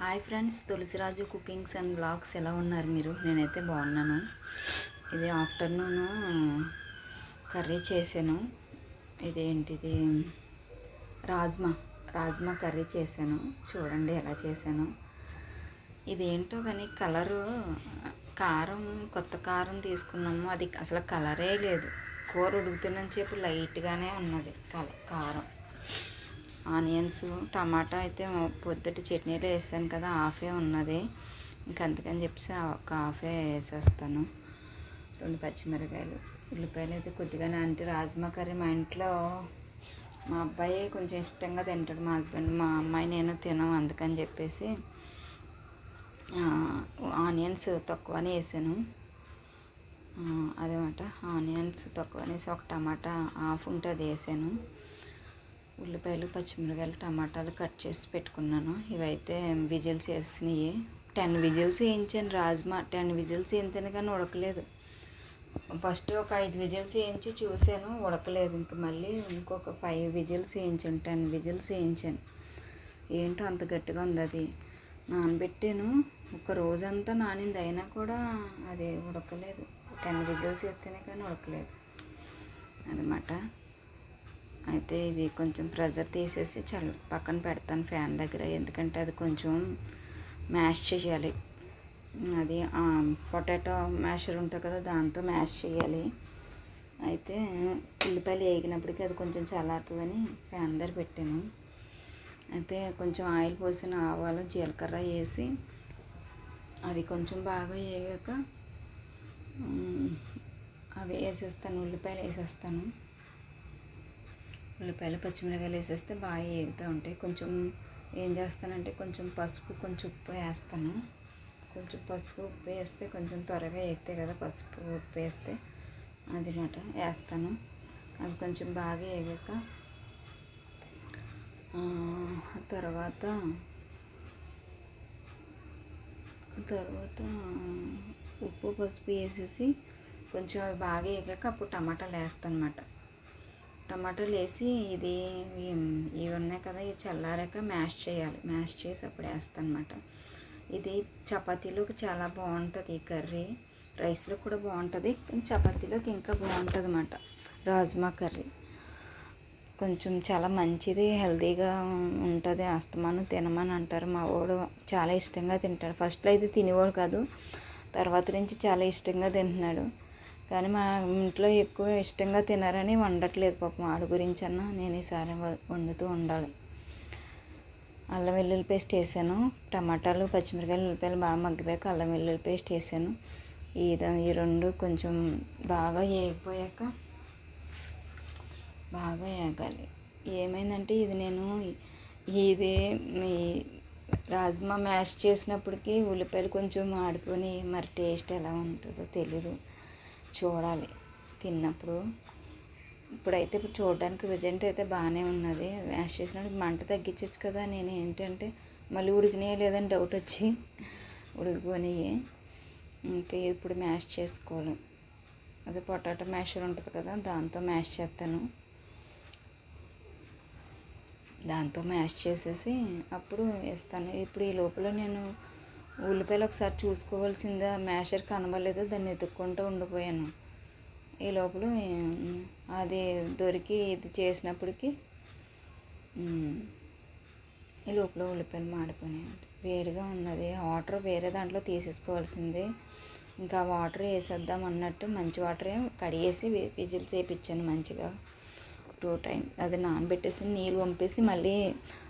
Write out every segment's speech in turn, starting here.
Hi friends, Tulasiraju cookings and blogs ఎలా ఉన్నారు మీరు? నేనైతే బాగున్నాను. ఇది ఆఫ్టర్నూను కర్రీ చేశాను. ఇదేంటిది రాజ్మా కర్రీ చేశాను. చూడండి ఎలా చేశాను. ఇదేంటో కానీ కలరు కారం, కొత్త కారం తీసుకున్నాము. అది అసలు కలరే లేదు. కూర ఉడుకుతున్న చెప్పి లైట్గానే ఉన్నది కారం. ఆనియన్స్, టమాటా అయితే పొద్దుటి చట్నీలో వేసాను కదా, హాఫే ఉన్నది. అందుకని చెప్పేసి ఒక హాఫే వేసేస్తాను. 2 పచ్చిమిరకాయలు, ఉల్లిపాయలు అయితే కొద్దిగానే. అంటే రాజ్మా కర్రీ మా ఇంట్లో మా అబ్బాయి కొంచెం ఇష్టంగా తింటాడు. మా హస్బెండ్, మా అమ్మాయి, నేను తినం. అందుకని చెప్పేసి ఆనియన్స్ తక్కువనే వేసాను. అదనమాట, ఆనియన్స్ తక్కువనే వేసి ఒక టమాటా హాఫ్ ఉంటే అది వేసాను. ఉల్లిపాయలు, పచ్చిమిరకాయలు, టమాటాలు కట్ చేసి పెట్టుకున్నాను. ఇవైతే విజిల్స్ వేసినాయి. 10 విజిల్స్ వేయించాను. రాజ్మా 10 విజిల్స్ వేయించాను కానీ ఉడకలేదు. ఫస్ట్ ఒక 5 విజిల్స్ వేయించి చూశాను, ఉడకలేదు. మళ్ళీ ఇంకొక 5 విజిల్స్ వేయించాను. 10 విజిల్స్ వేయించాను. ఏంటో అంత గట్టిగా ఉంది. అది నానబెట్టాను, ఒక రోజంతా నానింది, అయినా కూడా అది ఉడకలేదు. 10 విజిల్స్ వేస్తేనే కానీ ఉడకలేదు అన్నమాట. అయితే ఇది కొంచెం ప్రెజర్ తీసేసి పక్కన పెడతాను ఫ్యాన్ దగ్గర. ఎందుకంటే అది కొంచెం మ్యాష్ చేయాలి. అది పొటాటో మ్యాషర్ ఉంటుంది కదా, దాంతో మ్యాష్ చేయాలి. అయితే ఉల్లిపాయలు వేగినప్పటికీ అది కొంచెం చల్లారుతుందని ఫ్యాన్ దగ్గర పెట్టాను. అయితే కొంచెం ఆయిల్ పోసిన ఆవాలు, జీలకర్ర వేసి అవి కొంచెం బాగా వేగాక అవి వేసేస్తాను. ఉల్లిపాయలు వేసేస్తాను. ఉల్లిపాయలు, పచ్చిమిరకాయలు వేసేస్తే బాగా వేగుతూ ఉంటాయి. కొంచెం ఏం చేస్తానంటే కొంచెం పసుపు, కొంచెం ఉప్పు వేస్తాను. కొంచెం పసుపు, ఉప్పు వేస్తే కొంచెం త్వరగా వేగుతాయి కదా, పసుపు ఉప్పు వేస్తే. అదనమాట వేస్తాను. అవి కొంచెం బాగా వేగాక తర్వాత ఉప్పు, పసుపు వేసేసి కొంచెం అవి బాగా వేగాక అప్పుడు టమాటాలు వేస్తాను అన్నమాట. టమాటాలు వేసి ఇవి ఉన్నాయి కదా, ఇవి చల్లారాక మ్యాష్ చేయాలి. మ్యాష్ చేసి అప్పుడు వేస్తాను అన్నమాట. ఇది చపాతీలోకి చాలా బాగుంటుంది ఈ కర్రీ. రైస్లో కూడా బాగుంటుంది, కానీ చపాతీలోకి ఇంకా బాగుంటుంది అన్నమాట. రాజ్మా కర్రీ కొంచెం చాలా మంచిది, హెల్తీగా ఉంటుంది. అస్తమానం తినమని అంటారు. మా వాడు చాలా ఇష్టంగా తింటాడు. ఫస్ట్లో అయితే తినేవాడు కాదు, తర్వాత నుంచి చాలా ఇష్టంగా తింటున్నాడు. కానీ మా ఇంట్లో ఎక్కువ ఇష్టంగా తినారని వండట్లేదు. పాపం ఆడు గురించి అన్నా నేను ఈసారి వండుతూ ఉండాలి. అల్లం వెల్లుల్లి పేస్ట్ వేసాను. టమాటాలు, పచ్చిమిరకాయలు, ఉల్లిపాయలు బాగా మగ్గిపోయాక అల్లం వెల్లుల్లి పేస్ట్ వేసాను. ఈ రెండు కొంచెం బాగా వేగిపోయాక బాగా వేగాలి. ఏమైందంటే ఇది మీ రాజ్మా మ్యాష్ చేసినప్పటికీ ఉల్లిపాయలు కొంచెం ఆడిపోయి మరి టేస్ట్ ఎలా ఉంటుందో తెలీదు. చూడాలి తిన్నప్పుడు. ఇప్పుడు చూడడానికి రిజల్ట్ అయితే బాగానే ఉన్నది. మ్యాష్ చేసినప్పుడు మంట తగ్గించవచ్చు కదా. నేను ఏంటంటే మళ్ళీ ఉడికినాయో లేదని డౌట్ వచ్చి ఉడికిపోయినాయి. ఇంకా ఇప్పుడు మ్యాష్ చేసుకోవాలి. అదే పొటాటో మ్యాషర్ ఉంటుంది కదా, దాంతో మ్యాష్ చేస్తాను. దాంతో మ్యాష్ చేసేసి అప్పుడు వేస్తాను. ఇప్పుడు ఈ లోపల నేను ఉల్లిపాయలు ఒకసారి చూసుకోవాల్సిందా, మ్యాషర్ కనబడలేదు, దాన్ని ఎత్తుక్కుంటూ ఉండిపోయాను. ఈ లోపల అది దొరికి ఇది చేసినప్పటికీ ఈ లోపల ఉల్లిపాయలు మాడిపోయినాయి. వేడిగా ఉన్నది. వాటర్ వేరే దాంట్లో తీసేసుకోవాల్సిందే. ఇంకా వాటర్ వేసేద్దాం అన్నట్టు మంచి వాటరే కడిగేసి విజిల్స్ వేయించాను మంచిగా 2 టైమ్స్. అది నానబెట్టేసి నీళ్ళు పంపేసి మళ్ళీ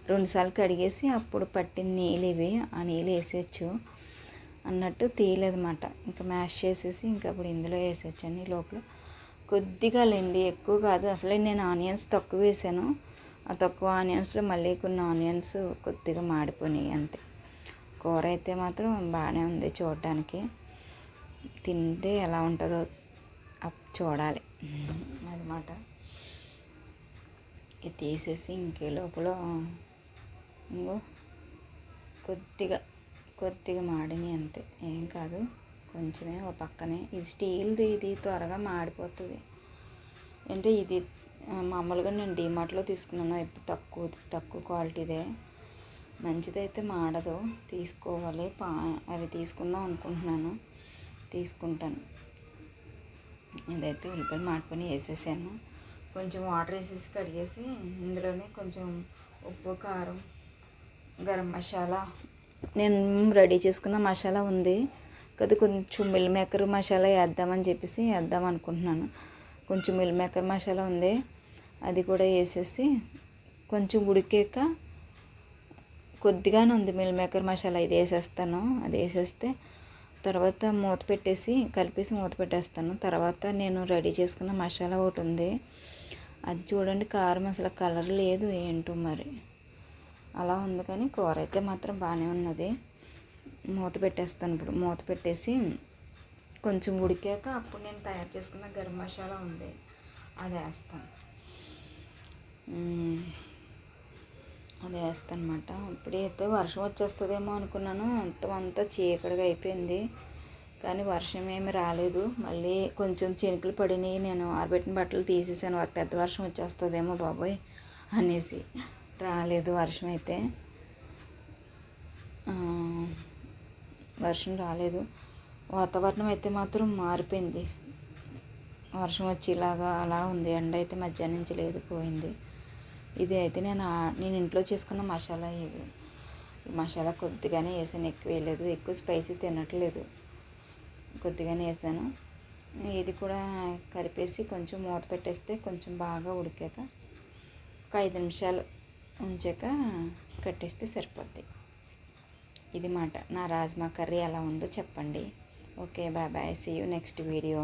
2 సార్లు కడిగేసి అప్పుడు పట్టిన నీళ్ళు ఇవి, ఆ నీళ్ళు వేసేయచ్చు అన్నట్టు తీయలేదన్నమాట. ఇంకా మ్యాష్ చేసేసి ఇంకా అప్పుడు ఇందులో వేసేయచ్చని. ఈ లోపల కొద్దిగా లేండి, ఎక్కువ కాదు. అసలే నేను ఆనియన్స్ తక్కువ వేసాను. ఆ తక్కువ ఆనియన్స్లో మళ్ళీ కొన్ని ఆనియన్స్ కొద్దిగా మాడిపోయినాయి అంతే. కూర అయితే మాత్రం బాగానే ఉంది చూడడానికి. తింటే ఎలా ఉంటుందో చూడాలి అన్నమాట. ఇది తీసేసి ఇంకే లోపల ఇంకో కొద్దిగా మాడిని అంతే, ఏం కాదు. కొంచెమే ఒక పక్కనే. ఇది స్టీల్ది, ఇది త్వరగా మాడిపోతుంది. అంటే ఇది మామూలుగా నేను డీమార్ట్లో తీసుకున్నాను. ఇప్పుడు తక్కువ క్వాలిటీదే. మంచిదైతే మాడదు. తీసుకోవాలి. అవి తీసుకుందాం అనుకుంటున్నాను, తీసుకుంటాను. ఇదైతే ఉల్లిపాయలు మాడిపోయి వేసేసాను. కొంచెం వాటర్ వేసేసి కడిగేసి ఇందులోనే కొంచెం ఉప్పు, కారం, గరం మసాలా, నేను రెడీ చేసుకున్న మసాలా ఉంది కదా, కొంచెం మిల్ మేకర్ మసాలా వేద్దాం అనుకుంటున్నాను. కొంచెం మిల్ మేకర్ మసాలా ఉంది, అది కూడా వేసేసి కొంచెం ఉడికాక కొద్దిగానే ఉంది మిల్ మేకర్ మసాలా, ఇది వేసేస్తాను. అది వేసేస్తే తర్వాత మూత పెట్టేసి కలిపేసి మూత పెట్టేస్తాను. తర్వాత నేను రెడీ చేసుకున్న మసాలా ఒకటి ఉంది, అది చూడండి కారం అసలు కలర్ లేదు, ఏంటో మరి అలా ఉంది. కానీ కూర అయితే మాత్రం బాగానే ఉన్నది. మూత పెట్టేస్తాను. ఇప్పుడు మూత పెట్టేసి కొంచెం ఉడికాక అప్పుడు నేను తయారు చేసుకున్న గరం మసాలా ఉంది, అది వేస్తాను. అది వేస్తాను అన్నమాట. ఇప్పుడైతే వర్షం వచ్చేస్తుందేమో అనుకున్నాను, అంతా చీకటిగా అయిపోయింది. కానీ వర్షం ఏమి రాలేదు. మళ్ళీ కొంచెం చినుకులు పడినాయి. నేను ఆరబెట్టిన బట్టలు తీసేసాను, పెద్ద వర్షం వచ్చేస్తుందేమో బాబోయ్ అనేసి. రాలేదు వర్షం అయితే, వర్షం రాలేదు. వాతావరణం అయితే మాత్రం మారిపోయింది, వర్షం వచ్చేలాగా అలా ఉంది. ఎండ అయితే మధ్యాహ్నం నుంచి లేదు, పోయింది. ఇది అయితే నేను ఇంట్లో చేసుకున్న మసాలా. ఇది మసాలా కొద్దిగానే వేసాను, ఎక్కువ వేయలేదు. ఎక్కువ స్పైసీ తినట్లేదు, కొద్దిగానే వేసాను. ఇది కూడా కలిపేసి కొంచెం మూత పెట్టేస్తే కొంచెం బాగా ఉడికాక ఒక 5 నిమిషాలు ఉంచాక కట్టేస్తే సరిపోద్ది. ఇది మాట నా రాజ్మా కర్రీ ఎలా ఉందో చెప్పండి. Okay, bye bye, see you next video.